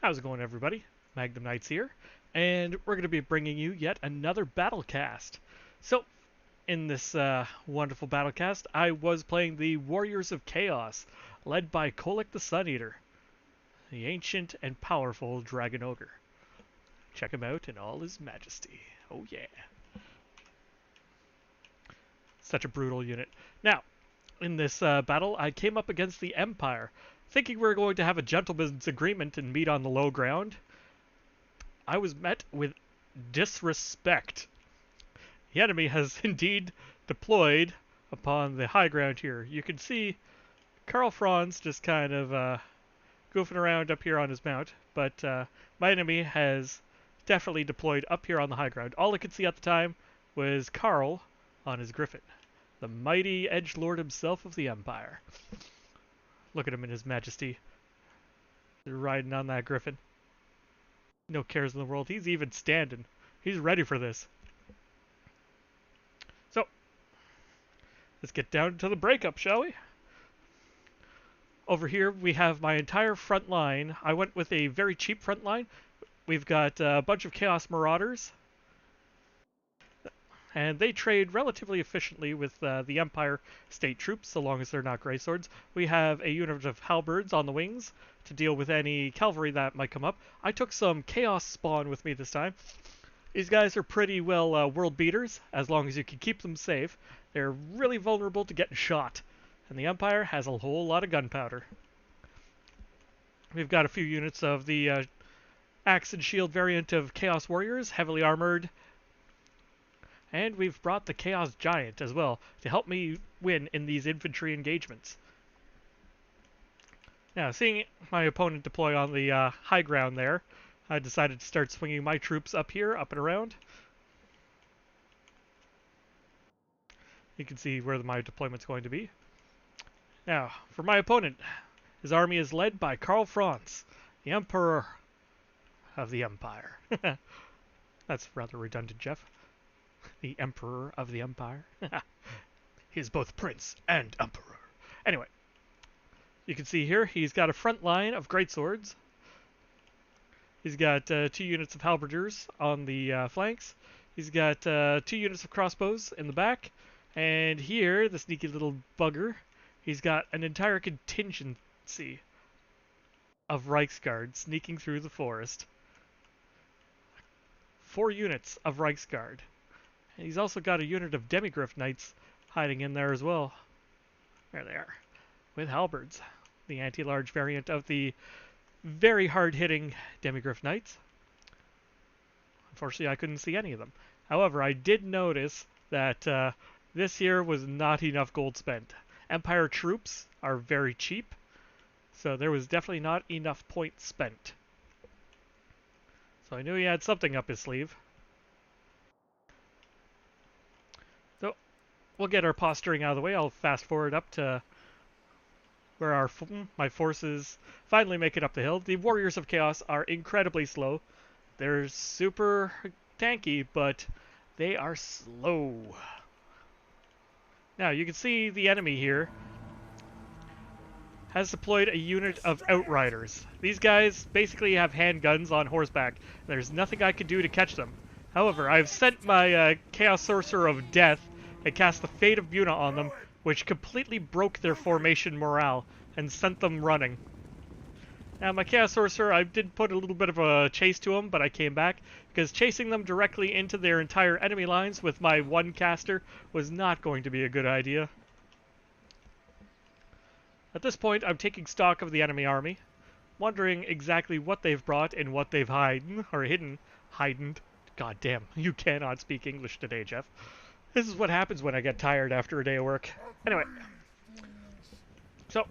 How's it going, everybody? Magnum Knights here, and we're going to be bringing you yet another battlecast. So, in this wonderful battlecast, I was playing the Warriors of Chaos, led by Kholek The Suneater, the ancient and powerful dragon ogre. Check him out in all his majesty. Oh yeah. Such a brutal unit. Now, in this battle, I came up against the Empire, thinking we were going to have a gentleman's agreement and meet on the low ground. I was met with disrespect. The enemy has indeed deployed upon the high ground here. You can see Karl Franz just kind of goofing around up here on his mount, but my enemy has definitely deployed up here on the high ground. All I could see at the time was Karl on his griffin, the mighty edgelord himself of the Empire. Look at him in his majesty. They're riding on that griffin. No cares in the world. He's even standing. He's ready for this. So, let's get down to the breakup, shall we? Over here, we have my entire front line. I went with a very cheap front line. We've got a bunch of Chaos Marauders, and they trade relatively efficiently with the Empire state troops, so long as they're not Grey Swords. We have a unit of halberds on the wings to deal with any cavalry that might come up. I took some Chaos Spawn with me this time. These guys are pretty well world beaters, as long as you can keep them safe. They're really vulnerable to getting shot, and the Empire has a whole lot of gunpowder. We've got a few units of the Axe and Shield variant of Chaos Warriors, heavily armored. And we've brought the Chaos Giant as well to help me win in these infantry engagements. Now, seeing my opponent deploy on the high ground there, I decided to start swinging my troops up here, up and around. You can see where my deployment's going to be. Now, for my opponent, his army is led by Karl Franz, the Emperor of the Empire. That's rather redundant, Jeff. The Emperor of the Empire. He is both Prince and Emperor. Anyway, you can see here he's got a front line of greatswords. He's got 2 units of halberders on the flanks. He's got 2 units of crossbows in the back. And here, the sneaky little bugger, he's got an entire contingency of Reichsguard sneaking through the forest. 4 units of Reichsguard. And he's also got a unit of Demigryph Knights hiding in there as well. There they are, with halberds, the anti-large variant of the very hard-hitting Demigryph Knights. Unfortunately, I couldn't see any of them. However, I did notice that this here was not enough gold spent. Empire troops are very cheap, so there was definitely not enough points spent. So I knew he had something up his sleeve. So, we'll get our posturing out of the way. I'll fast forward up to where my forces finally make it up the hill. The Warriors of Chaos are incredibly slow. They're super tanky, but they are slow. Now, you can see the enemy here has deployed a unit of Outriders. These guys basically have handguns on horseback. There's nothing I can do to catch them. However, I've sent my Chaos Sorcerer of Death and cast the Fate of Buna on them, which completely broke their formation morale and sent them running. Now, my Chaos Sorcerer, I did put a little bit of a chase to them, but I came back, because chasing them directly into their entire enemy lines with my one caster was not going to be a good idea. At this point, I'm taking stock of the enemy army, wondering exactly what they've brought and what they've hidden. God damn, you cannot speak English today, Jeff. This is what happens when I get tired after a day of work. Anyway, so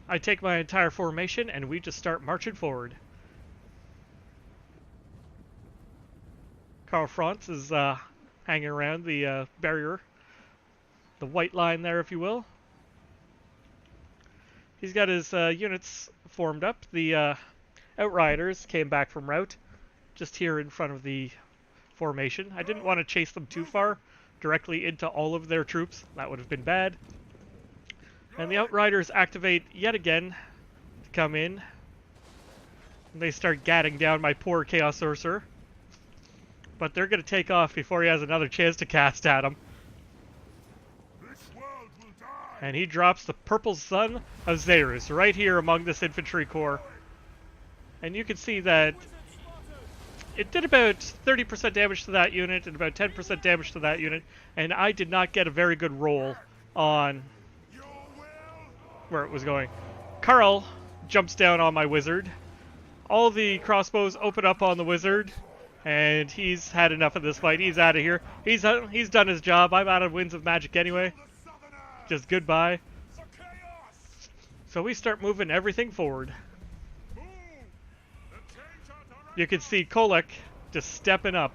I take my entire formation and we just start marching forward. Karl Franz is hanging around the barrier, the white line there, if you will. He's got his units formed up. The Outriders came back from route, just here in front of the formation. I didn't want to chase them too far, directly into all of their troops. That would have been bad. And the Outriders activate yet again to come in And they start gatting down my poor Chaos Sorcerer. But they're going to take off before he has another chance to cast at him. And he drops the Purple Sun of Xerus right here among this infantry corps. And you can see that it did about 30% damage to that unit and about 10% damage to that unit. And I did not get a very good roll on where it was going. Karl jumps down on my wizard. All the crossbows open up on the wizard. And he's had enough of this fight. He's out of here. He's done his job. I'm out of Winds of Magic anyway. Just goodbye. So we start moving everything forward. You can see Kholek just stepping up.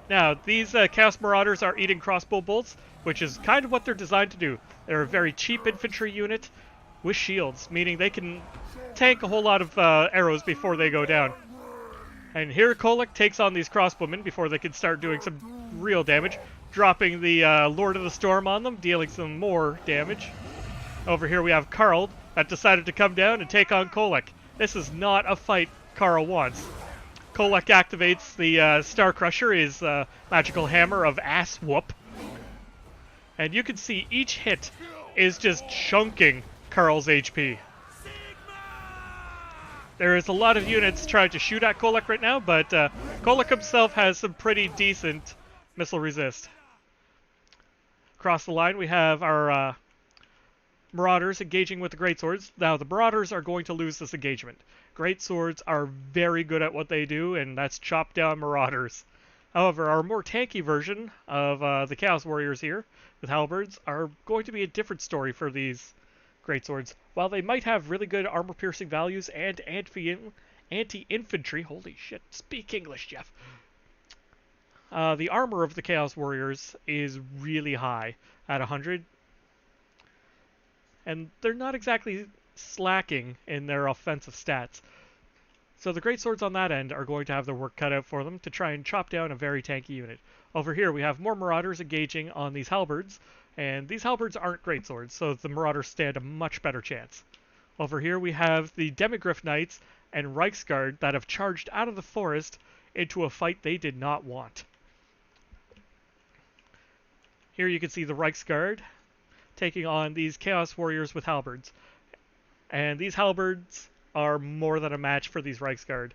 Now, these Chaos Marauders are eating crossbow bolts, which is kind of what they're designed to do. They're a very cheap infantry unit with shields, meaning they can tank a whole lot of arrows before they go down. And here Kholek takes on these crossbowmen before they can start doing some real damage, dropping the Lord of the Storm on them, dealing some more damage. Over here we have Karl that decided to come down and take on Kholek. This is not a fight Karl wants. Kholek activates the Star Crusher, his magical hammer of ass whoop. And you can see each hit is just chunking Karl's HP. There is a lot of units trying to shoot at Kholek right now, but Kholek himself has some pretty decent missile resist. Across the line we have our Marauders engaging with the Greatswords. Now the Marauders are going to lose this engagement. Greatswords are very good at what they do, and that's chop down Marauders. However, our more tanky version of the Chaos Warriors here, with halberds, are going to be a different story for these Greatswords. While they might have really good armor-piercing values and anti-infantry, holy shit, speak English, Jeff. The armor of the Chaos Warriors is really high at 100. And they're not exactly slacking in their offensive stats. So the Greatswords on that end are going to have their work cut out for them to try and chop down a very tanky unit. Over here we have more Marauders engaging on these halberds. And these halberds aren't greatswords, so the Marauders stand a much better chance. Over here we have the Demigryph Knights and Reiksguard that have charged out of the forest into a fight they did not want. Here you can see the Reiksguard taking on these Chaos Warriors with halberds. And these halberds are more than a match for these Reiksguard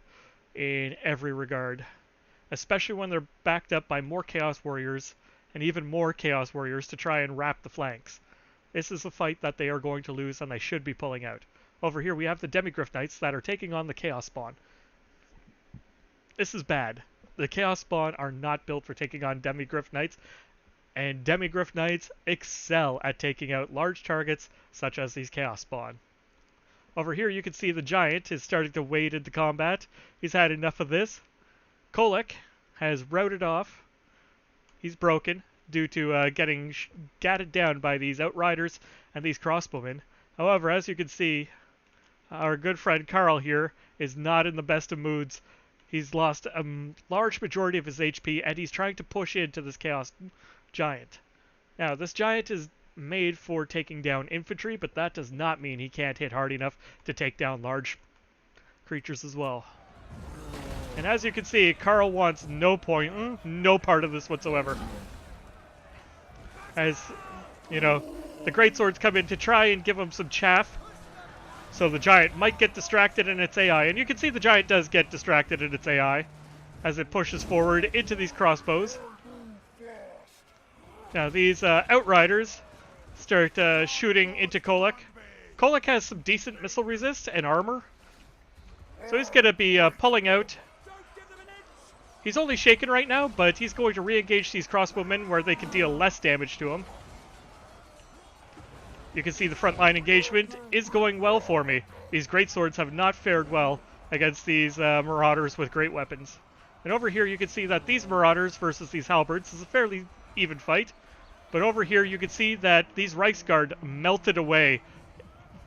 in every regard. Especially when they're backed up by more Chaos Warriors and even more Chaos Warriors to try and wrap the flanks. This is a fight that they are going to lose and they should be pulling out. Over here we have the Demigryph Knights that are taking on the Chaos Spawn. This is bad. The Chaos Spawn are not built for taking on Demigryph Knights, and Demigryph Knights excel at taking out large targets such as these Chaos Spawn. Over here you can see the Giant is starting to wade into combat. He's had enough of this. Kholek has routed off. He's broken due to getting gatted down by these Outriders and these crossbowmen. However, as you can see, our good friend Karl here is not in the best of moods. He's lost a large majority of his HP, and he's trying to push into this Chaos Giant. Now, this Giant is made for taking down infantry, but that does not mean he can't hit hard enough to take down large creatures as well. And as you can see, Karl wants no part of this whatsoever. As, you know, the Greatswords come in to try and give him some chaff. So the Giant might get distracted in its AI. And you can see the Giant does get distracted in its AI as it pushes forward into these crossbows. Now these Outriders start shooting into Kholek. Kholek has some decent missile resist and armor. So he's going to be pulling out. He's only shaken right now, but he's going to re-engage these crossbowmen where they can deal less damage to him. You can see the frontline engagement is going well for me. These greatswords have not fared well against these marauders with great weapons. And over here you can see that these marauders versus these halberds is a fairly even fight. But over here you can see that these Reiksguard melted away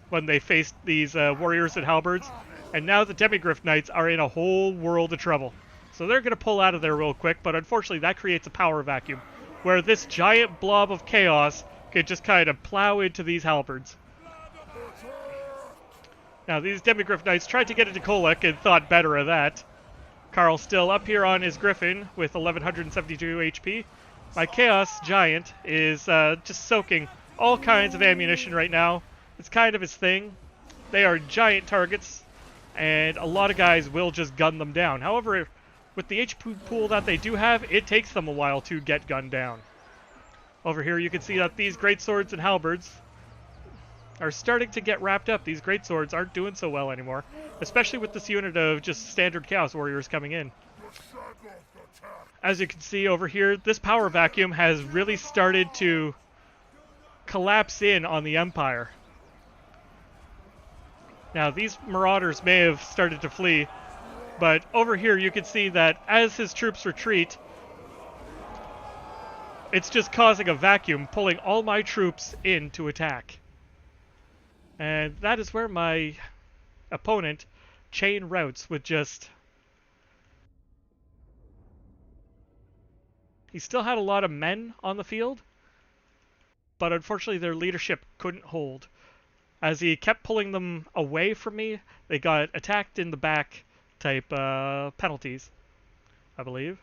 when they faced these warriors and halberds. And now the Demigryph Knights are in a whole world of trouble. So they're going to pull out of there real quick, but unfortunately that creates a power vacuum, where this giant blob of chaos can just kind of plow into these halberds. Now, these Demigriff Knights tried to get into Kholek and thought better of that. Karl still up here on his Griffin with 1172 HP. My Chaos Giant is just soaking all kinds of ammunition right now. It's kind of his thing. They are giant targets, and a lot of guys will just gun them down. However, with the HP pool that they do have, it takes them a while to get gunned down. Over here you can see that these greatswords and halberds are starting to get wrapped up. These greatswords aren't doing so well anymore, especially with this unit of just standard Chaos Warriors coming in. As you can see over here, this power vacuum has really started to collapse in on the Empire. Now, these marauders may have started to flee, but over here you can see that as his troops retreat, it's just causing a vacuum, pulling all my troops in to attack. And that is where my opponent chain routes with just... He still had a lot of men on the field, but unfortunately their leadership couldn't hold. As he kept pulling them away from me, they got attacked in the back type penalties, I believe.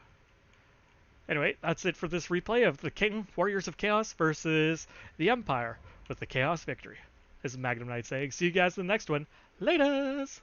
Anyway, that's it for this replay of the King Warriors of Chaos versus the Empire with the Chaos victory. This is Magnum Knight saying, see you guys in the next one. Laters!